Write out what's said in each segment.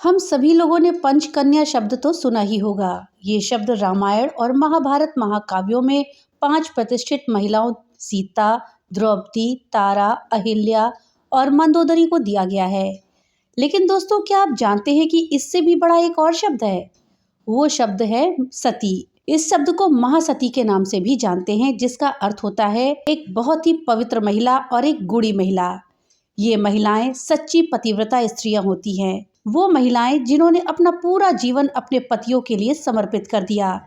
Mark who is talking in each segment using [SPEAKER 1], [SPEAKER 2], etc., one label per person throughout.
[SPEAKER 1] हम सभी लोगों ने पंचकन्या शब्द तो सुना ही होगा। ये शब्द रामायण और महाभारत महाकाव्यों में 5 प्रतिष्ठित महिलाओं सीता, द्रौपदी, तारा, अहिल्या और मंदोदरी को दिया गया है। लेकिन दोस्तों, क्या आप जानते हैं कि इससे भी बड़ा एक और शब्द है? वो शब्द है सती। इस शब्द को महासती के नाम से भी जानते हैं, जिसका अर्थ होता है एक बहुत ही पवित्र महिला और एक गुणी महिला। ये महिलाएं सच्ची पतिव्रता स्त्रियां होती हैं। वो महिलाएं जिन्होंने अपना पूरा जीवन अपने पतियों के लिए समर्पित कर दिया।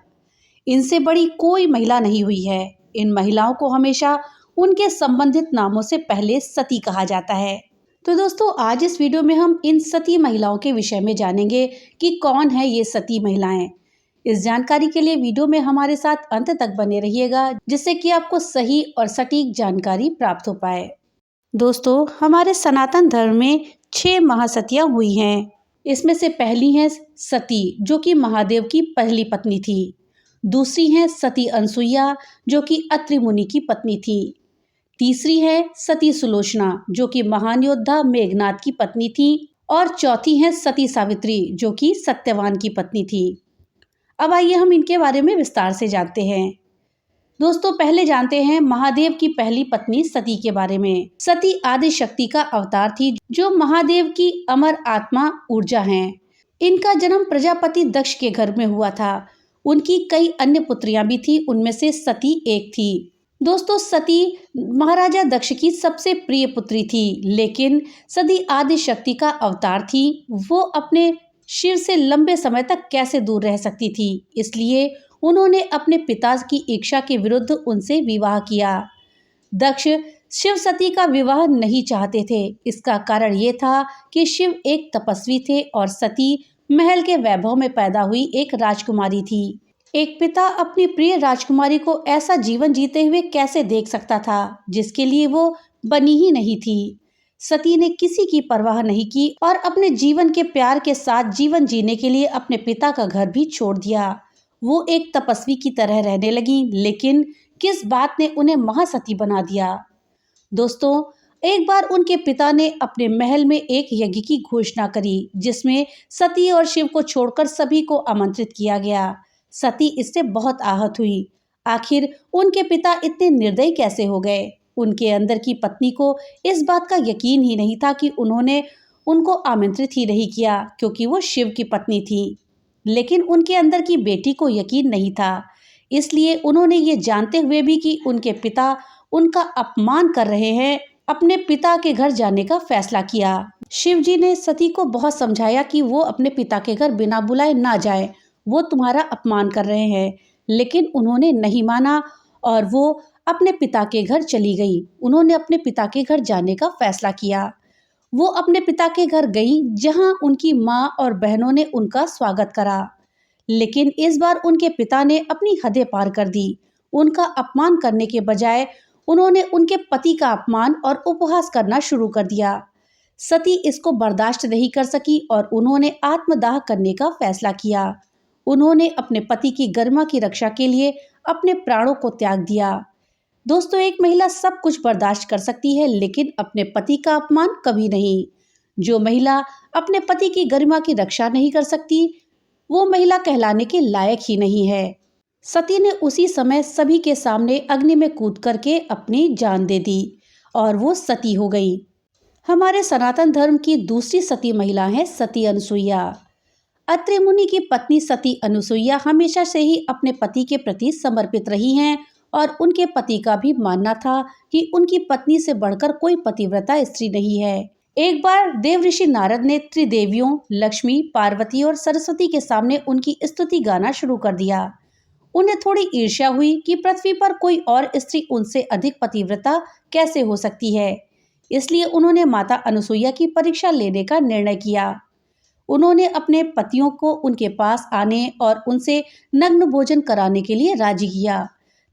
[SPEAKER 1] इनसे बड़ी कोई महिला नहीं हुई है। इन महिलाओं को हमेशा उनके संबंधित नामों से पहले सती कहा जाता है। तो दोस्तों, आज इस वीडियो में हम इन सती महिलाओं के विषय में जानेंगे कि कौन है ये सती महिलाएं। इस जानकारी के लिए वीडियो में हमारे साथ अंत तक बने रहिएगा, जिससे कि आपको सही और सटीक जानकारी प्राप्त हो पाए। दोस्तों, हमारे सनातन धर्म में 6 महासतियां हुई हैं। इसमें से पहली है सती, जो कि महादेव की पहली पत्नी थी। दूसरी है सती अनसुईया, जो कि अत्रि मुनि की पत्नी थी। तीसरी है सती सुलोचना, जो कि महान योद्धा मेघनाद की पत्नी थी। और चौथी है सती सावित्री, जो कि सत्यवान की पत्नी थी। अब आइए हम इनके बारे में विस्तार से जानते हैं। दोस्तों, पहले जानते हैं महादेव की पहली पत्नी सती के बारे में। सती आदि शक्ति का अवतार थी, जो महादेव की अमर आत्मा ऊर्जा हैं। इनका जन्म प्रजापति दक्ष के घर में हुआ था। उनकी कई अन्य पुत्रियां भी थी, उनमें से सती एक थी। दोस्तों, सती महाराजा दक्ष की सबसे प्रिय पुत्री थी, लेकिन सती आदि शक्ति का अवतार थी। वो अपने शिव से लंबे समय तक कैसे दूर रह सकती थी, इसलिए उन्होंने अपने पिता की इच्छा के विरुद्ध उनसे विवाह किया। दक्ष शिव सती का विवाह नहीं चाहते थे। इसका कारण ये था कि शिव एक तपस्वी थे और सती महल के वैभव में पैदा हुई एक राजकुमारी थी। एक पिता अपनी प्रिय राजकुमारी को ऐसा जीवन जीते हुए कैसे देख सकता था, जिसके लिए वो बनी ही नहीं थी। सती ने किसी की परवाह नहीं की और अपने जीवन के प्यार के साथ जीवन जीने के लिए अपने पिता का घर भी छोड़ दिया। वो एक तपस्वी की तरह रहने लगी, लेकिन किस बात ने उन्हें महासती बना दिया? दोस्तों, एक बार उनके पिता ने अपने महल में एक यज्ञ की घोषणा करी, जिसमें सती और शिव को छोड़कर सभी को आमंत्रित किया गया। सती इससे बहुत आहत हुई। आखिर उनके पिता इतने निर्दयी कैसे हो गए? उनके अंदर की पत्नी को इस बात का यकीन ही नहीं था कि उन्होंने उनको आमंत्रित ही नहीं किया, क्योंकि वो शिव की पत्नी थी। लेकिन उनके अंदर की बेटी को यकीन नहीं था, इसलिए उन्होंने ये जानते हुए भी कि उनके पिता उनका अपमान कर रहे हैं, अपने पिता के घर जाने का फैसला किया। शिव जी ने सती को बहुत समझाया कि वो अपने पिता के घर बिना बुलाए ना जाए, वो तुम्हारा अपमान कर रहे हैं, लेकिन उन्होंने नहीं माना और वो अपने पिता के घर चली गई। उन्होंने अपने पिता के घर जाने का फैसला किया। वो अपने पिता के घर गई, जहां उनकी माँ और बहनों ने उनका स्वागत करा। लेकिन इस बार उनके पिता ने अपनी हदें पार कर दी। उनका अपमान करने के बजाय उन्होंने उनके पति का अपमान और उपहास करना शुरू कर दिया। सती इसको बर्दाश्त नहीं कर सकी और उन्होंने आत्मदाह करने का फैसला किया। उन्होंने अपने पति की गरिमा की रक्षा के लिए अपने प्राणों को त्याग दिया। दोस्तों, एक महिला सब कुछ बर्दाश्त कर सकती है, लेकिन अपने पति का अपमान कभी नहीं। जो महिला अपने पति की गरिमा की रक्षा नहीं कर सकती, वो महिला कहलाने के लायक ही नहीं है। सती ने उसी समय सभी के सामने अग्नि में कूद करके अपनी जान दे दी और वो सती हो गई। हमारे सनातन धर्म की दूसरी सती महिला है सती अनुसुईया। अत्रि मुनि की पत्नी सती अनुसुईया हमेशा से ही अपने पति के प्रति समर्पित रही हैं और उनके पति का भी मानना था कि उनकी पत्नी से बढ़कर कोई पतिव्रता स्त्री नहीं है। एक बार देव ऋषि नारद ने त्रिदेवियों लक्ष्मी, पार्वती और सरस्वती के सामने उनकी स्तुति गाना शुरू कर दिया। उन्हें थोड़ी ईर्ष्या हुई कि पृथ्वी पर कोई और स्त्री उनसे अधिक पतिव्रता कैसे हो सकती है। इसलिए उन्होंने माता अनुसुईया की परीक्षा लेने का निर्णय किया। उन्होंने अपने पतियों को उनके पास आने और उनसे नग्न भोजन कराने के लिए राजी किया।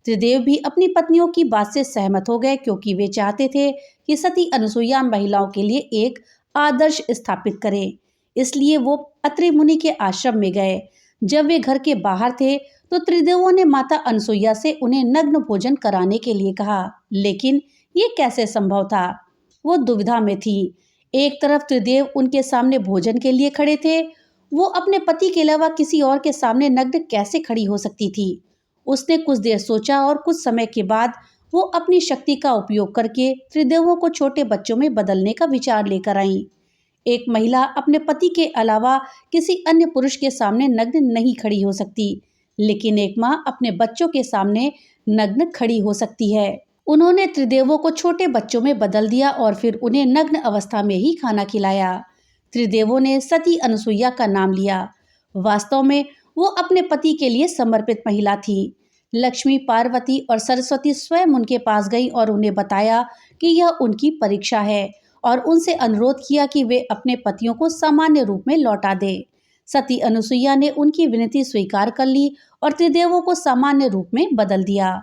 [SPEAKER 1] त्रिदेव भी अपनी पत्नियों की बात से सहमत हो गए, क्योंकि वे चाहते थे कि सती अनुसुईया महिलाओं के लिए एक आदर्श स्थापित करें। इसलिए वो अत्रि मुनि के आश्रम में गए। जब वे घर के बाहर थे तो त्रिदेवों ने माता अनुसुईया से उन्हें नग्न भोजन कराने के लिए कहा, लेकिन ये कैसे संभव था? वो दुविधा में थी। एक तरफ त्रिदेव उनके सामने भोजन के लिए खड़े थे। वो अपने पति के अलावा किसी और के सामने नग्न कैसे खड़ी हो सकती थी? उसने कुछ देर सोचा और कुछ समय के बाद वो अपनी शक्ति का उपयोग करके त्रिदेवों को छोटे बच्चों में बदलने का विचार लेकर आई। एक महिला अपने पति के अलावा किसी अन्य पुरुष के सामने नग्न नहीं खड़ी हो सकती, लेकिन एक माँ अपने बच्चों के सामने नग्न खड़ी हो सकती है। उन्होंने त्रिदेवों को छोटे बच्चों में बदल दिया और फिर उन्हें नग्न अवस्था में ही खाना खिलाया। त्रिदेवों ने सती अनुसुईया का नाम लिया। वास्तव में वो अपने पति के लिए समर्पित महिला थी। लक्ष्मी, पार्वती और सरस्वती स्वयं उनके पास गई और उन्हें बताया कि यह उनकी परीक्षा है और उनसे अनुरोध किया कि वे अपने पतियों को सामान्य रूप में लौटा दे। सती अनुसुईया ने उनकी विनती स्वीकार कर ली और त्रिदेवों को सामान्य रूप में बदल दिया।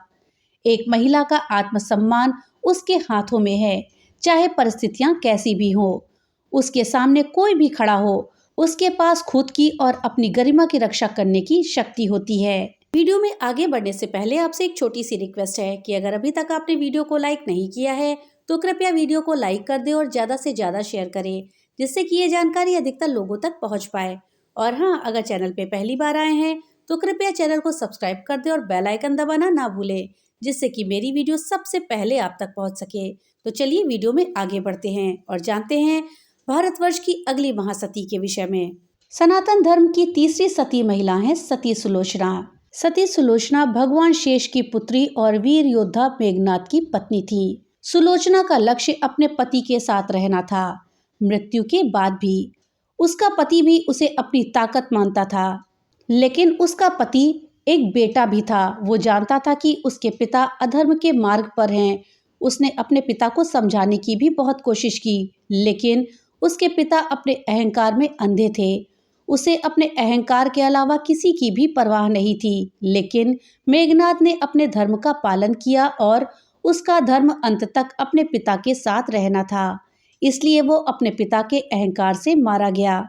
[SPEAKER 1] एक महिला का आत्मसम्मान उसके हाथों में है, चाहे परिस्थितियां कैसी भी हो। उसके सामने कोई भी खड़ा हो, उसके पास खुद की और अपनी गरिमा की रक्षा करने की शक्ति होती है। वीडियो में आगे बढ़ने से पहले आपसे एक छोटी सी रिक्वेस्ट है कि अगर अभी तक आपने वीडियो को लाइक नहीं किया है तो कृपया वीडियो को लाइक कर दें और ज़्यादा से ज़्यादा शेयर करें, जिससे कि ये जानकारी अधिकतर लोगों तक पहुंच पाए। और हाँ, अगर चैनल पे पहली बार आए हैं तो कृपया चैनल को सब्सक्राइब कर दें और बेल आइकन दबाना ना भूलें, जिससे कि मेरी वीडियो सबसे पहले आप तक पहुंच सके। तो चलिए वीडियो में आगे बढ़ते हैं और जानते हैं भारतवर्ष की अगली महासती के विषय में। सनातन धर्म की तीसरी सती महिला है सती सुलोचना। सती सुलोचना भगवान शेष की पुत्री और वीर योद्धा मेघनाद की पत्नी थी। सुलोचना का लक्ष्य अपने पति के साथ रहना था, मृत्यु के बाद भी। उसका पति भी उसे अपनी ताकत मानता था, लेकिन उसका पति एक बेटा भी था। वो जानता था कि उसके पिता अधर्म के मार्ग पर हैं। उसने अपने पिता को समझाने की भी बहुत कोशिश की, लेकिन उसके पिता अपने अहंकार में अंधे थे। उसे अपने अहंकार के अलावा किसी की भी परवाह नहीं थी। लेकिन मेघनाद ने अपने धर्म का पालन किया और उसका धर्म अंत तक अपने पिता के साथ रहना था। इसलिए वो अपने पिता के अहंकार से मारा गया।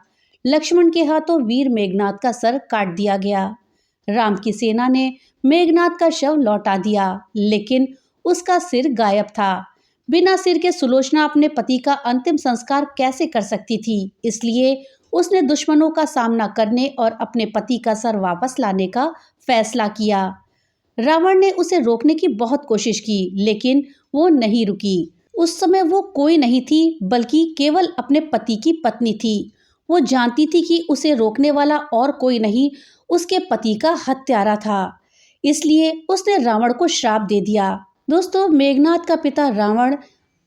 [SPEAKER 1] लक्ष्मण के हाथों वीर मेघनाद का सर काट दिया गया। राम की सेना ने मेघनाद का शव लौटा दिया, लेकिन उसका सिर गायब था। बिना सिर के सुलोचना अपने पति का अंतिम संस्कार कैसे कर सकती थी? इसलिए उसने दुश्मनों का सामना करने और अपने पति का सर वापस लाने का फैसला किया। रावण ने उसे रोकने की बहुत कोशिश की, लेकिन वो नहीं रुकी। उस समय वो कोई नहीं थी, बल्कि केवल अपने पति की पत्नी थी। वो जानती थी कि उसे रोकने वाला और कोई नहीं, उसके पति का हत्यारा था। इसलिए उसने रावण को श्राप दे दिया। दोस्तों, मेघनाद का पिता रावण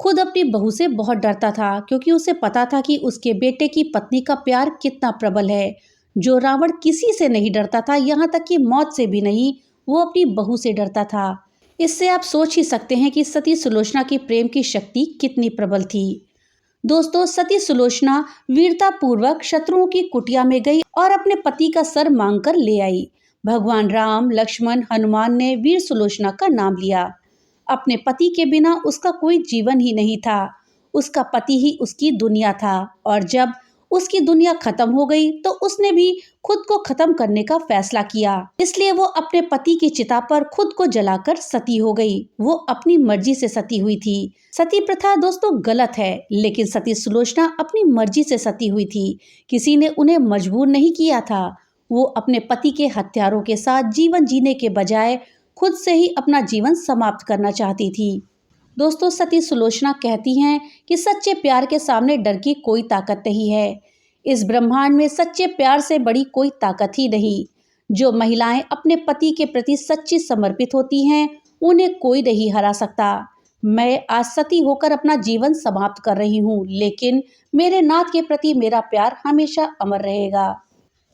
[SPEAKER 1] खुद अपनी बहू से बहुत डरता था, क्योंकि उसे पता था कि उसके बेटे की पत्नी का प्यार कितना प्रबल है। जो रावण किसी से नहीं डरता था, यहाँ तक कि मौत से भी नहीं, वो अपनी बहू से डरता था। इससे आप सोच ही सकते हैं कि सती सुलोचना की प्रेम की शक्ति कितनी प्रबल थी। दोस्तों, सती सुलोचना वीरता पूर्वक शत्रुओं की कुटिया में गई और अपने पति का सर मांगकर ले आई। भगवान राम, लक्ष्मण, हनुमान ने वीर सुलोचना का नाम लिया। अपने पति के बिना उसका कोई जीवन ही नहीं था। उसका पति ही उसकी दुनिया था, और जब उसकी दुनिया खत्म हो गई तो उसने भी खुद को खत्म करने का फैसला किया। इसलिए वो अपने पति की चिता पर खुद को जलाकर सती हो गई। वो अपनी मर्जी से सती हुई थी। सती प्रथा दोस्तों गलत है, लेकिन सती सुलोचना अपनी मर्जी से सती हुई थी। किसी ने उन्हें मजबूर नहीं किया था। वो अपने पति के हत्यारों के साथ जीवन जीने के बजाय खुद से ही अपना जीवन समाप्त करना चाहती थी। दोस्तों, सती सुलोचना कहती हैं कि सच्चे प्यार के सामने डर की कोई ताकत नहीं है। इस ब्रह्मांड में सच्चे प्यार से बड़ी कोई ताकत ही नहीं। जो महिलाएं अपने पति के प्रति सच्ची समर्पित होती हैं, उन्हें कोई नहीं हरा सकता। मैं आज सती होकर अपना जीवन समाप्त कर रही हूँ, लेकिन मेरे नाथ के प्रति मेरा प्यार हमेशा अमर रहेगा।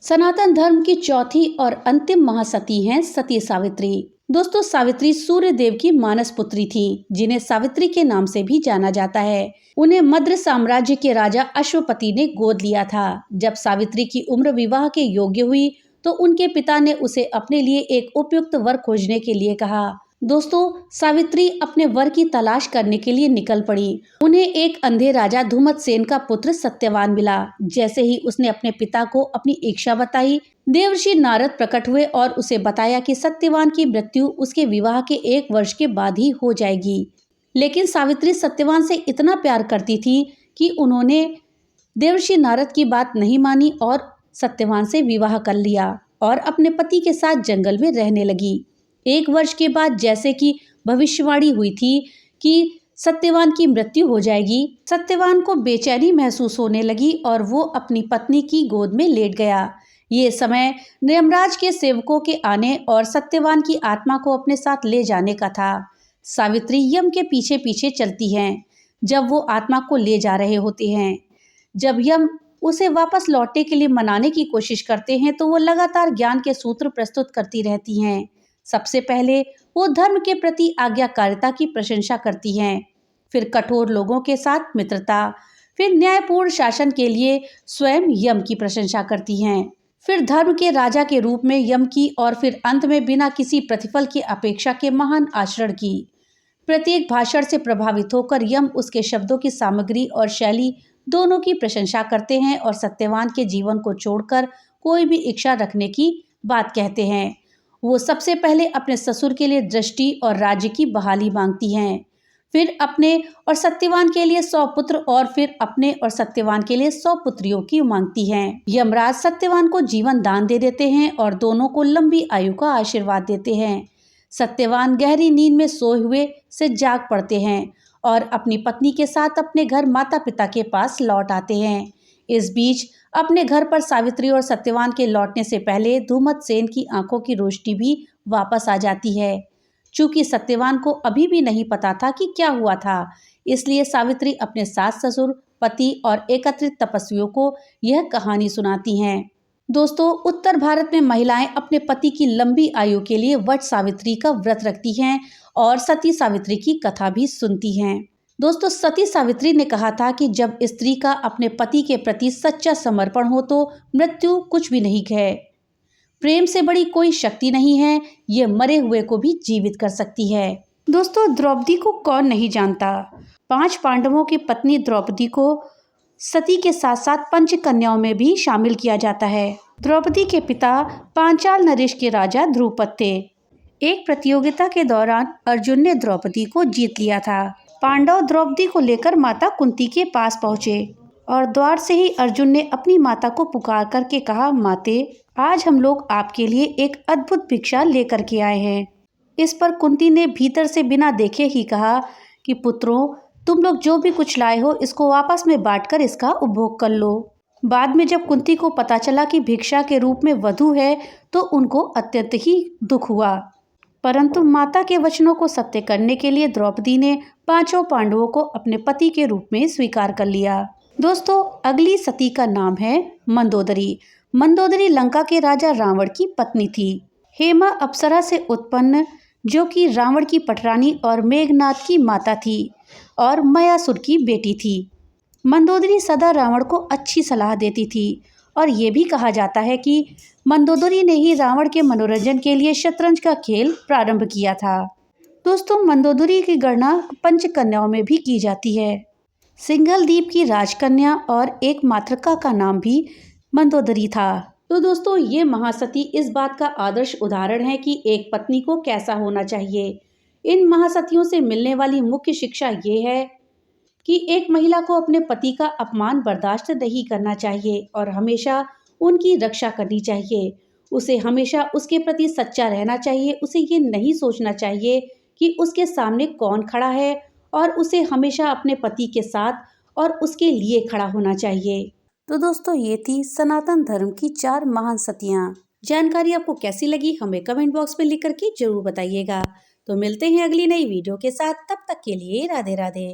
[SPEAKER 1] सनातन धर्म की चौथी और अंतिम महासती हैं सती सावित्री। दोस्तों, सावित्री सूर्य देव की मानस पुत्री थी, जिन्हें सावित्री के नाम से भी जाना जाता है। उन्हें मद्र साम्राज्य के राजा अश्वपति ने गोद लिया था। जब सावित्री की उम्र विवाह के योग्य हुई तो उनके पिता ने उसे अपने लिए एक उपयुक्त वर खोजने के लिए कहा। दोस्तों, सावित्री अपने वर की तलाश करने के लिए निकल पड़ी। उन्हें एक अंधे राजा धुमतसेन का पुत्र सत्यवान मिला। जैसे ही उसने अपने पिता को अपनी इच्छा बताई, देवर्षि नारद प्रकट हुए और उसे बताया कि सत्यवान की मृत्यु उसके विवाह के 1 वर्ष के बाद ही हो जाएगी। लेकिन सावित्री सत्यवान से इतना प्यार करती थी कि उन्होंने देवर्षि नारद की बात नहीं मानी और सत्यवान से विवाह कर लिया और अपने पति के साथ जंगल में रहने लगी। 1 वर्ष के बाद जैसे कि भविष्यवाणी हुई थी कि सत्यवान की मृत्यु हो जाएगी, सत्यवान को बेचैनी महसूस होने लगी और वो अपनी पत्नी की गोद में लेट गया। ये समय यमराज के सेवकों के आने और सत्यवान की आत्मा को अपने साथ ले जाने का था। सावित्री यम के पीछे पीछे चलती हैं जब वो आत्मा को ले जा रहे होते हैं। जब यम उसे वापस लौटने के लिए मनाने की कोशिश करते हैं तो वो लगातार ज्ञान के सूत्र प्रस्तुत करती रहती हैं। सबसे पहले वो धर्म के प्रति आज्ञाकारिता की प्रशंसा करती हैं, फिर कठोर लोगों के साथ मित्रता, फिर न्यायपूर्ण शासन के लिए स्वयं यम की प्रशंसा करती हैं, फिर धर्म के राजा के रूप में यम की और फिर अंत में बिना किसी प्रतिफल की अपेक्षा के महान आचरण की। प्रत्येक भाषण से प्रभावित होकर यम उसके शब्दों की सामग्री और शैली दोनों की प्रशंसा करते हैं और सत्यवान के जीवन को छोड़कर कोई भी इच्छा रखने की बात कहते हैं। वो सबसे पहले अपने ससुर के लिए दृष्टि और राज्य की बहाली मांगती हैं, फिर अपने और सत्यवान के लिए 100 पुत्र और फिर अपने और सत्यवान के लिए 100 पुत्रियों की मांगती हैं। यमराज सत्यवान को जीवन दान दे देते हैं और दोनों को लंबी आयु का आशीर्वाद देते हैं। सत्यवान गहरी नींद में सोए हुए से जाग पड़ते हैं और अपनी पत्नी के साथ अपने घर माता पिता के पास लौट आते हैं। इस बीच अपने घर पर सावित्री और सत्यवान के लौटने से पहले धूमतसेन की आंखों की रोशनी भी वापस आ जाती है। चूंकि सत्यवान को अभी भी नहीं पता था कि क्या हुआ था, इसलिए सावित्री अपने सास ससुर, पति और एकत्रित तपस्वियों को यह कहानी सुनाती हैं। दोस्तों, उत्तर भारत में महिलाएं अपने पति की लंबी आयु के लिए वट सावित्री का व्रत रखती हैं और सती सावित्री की कथा भी सुनती हैं। दोस्तों, सती सावित्री ने कहा था कि जब स्त्री का अपने पति के प्रति सच्चा समर्पण हो तो मृत्यु कुछ भी नहीं है। प्रेम से बड़ी कोई शक्ति नहीं है, ये मरे हुए को भी जीवित कर सकती है। दोस्तों, द्रौपदी को कौन नहीं जानता। 5 पांडवों की पत्नी द्रौपदी को सती के साथ साथ पंचकन्याओं में भी शामिल किया जाता है। द्रौपदी के पिता पांचाल नरेश के राजा ध्रुपद थे। एक प्रतियोगिता के दौरान अर्जुन ने द्रौपदी को जीत लिया था। पांडव द्रौपदी को लेकर माता कुंती के पास पहुंचे और द्वार से ही अर्जुन ने अपनी माता को पुकार करके कहा, माते, आज हम लोग आपके लिए एक अद्भुत भिक्षा लेकर के आए हैं। इस पर कुंती ने भीतर से बिना देखे ही कहा कि पुत्रों, तुम लोग जो भी कुछ लाए हो इसको आपस में बांटकर इसका उपभोग कर लो। बाद में जब कुंती को पता चला कि भिक्षा के रूप में वधु है तो उनको अत्यंत ही दुख हुआ, परंतु माता के वचनों को सत्य करने के लिए द्रौपदी ने 5 पांडवों को अपने पति के रूप में स्वीकार कर लिया। दोस्तों, अगली सती का नाम है मंदोदरी। मंदोदरी लंका के राजा रावण की पत्नी थी। हेमा अप्सरा से उत्पन्न, जो कि रावण की पटरानी और मेघनाद की माता थी और मयासुर की बेटी थी। मंदोदरी सदा रावण को अच्छी सलाह देती थी और ये भी कहा जाता है कि मंदोदरी ने ही रावण के मनोरंजन के लिए शतरंज का खेल प्रारंभ किया था। दोस्तों, मंदोदरी की गणना पंचकन्याओं में भी की जाती है। सिंघल द्वीप की राजकन्या और एक मातृका का नाम भी मंदोदरी था। तो दोस्तों, ये महासती इस बात का आदर्श उदाहरण है कि एक पत्नी को कैसा होना चाहिए। इन महासतियों से मिलने वाली मुख्य शिक्षा ये है कि एक महिला को अपने पति का अपमान बर्दाश्त नहीं करना चाहिए और हमेशा उनकी रक्षा करनी चाहिए। उसे हमेशा उसके प्रति सच्चा रहना चाहिए। उसे ये नहीं सोचना चाहिए कि उसके सामने कौन खड़ा है और उसे हमेशा अपने पति के साथ और उसके लिए खड़ा होना चाहिए। तो दोस्तों, ये थी सनातन धर्म की 4 महान सतियाँ। जानकारी आपको कैसी लगी हमें कमेंट बॉक्स में लिख करके जरूर बताइएगा। तो मिलते हैं अगली नई वीडियो के साथ, तब तक के लिए राधे राधे।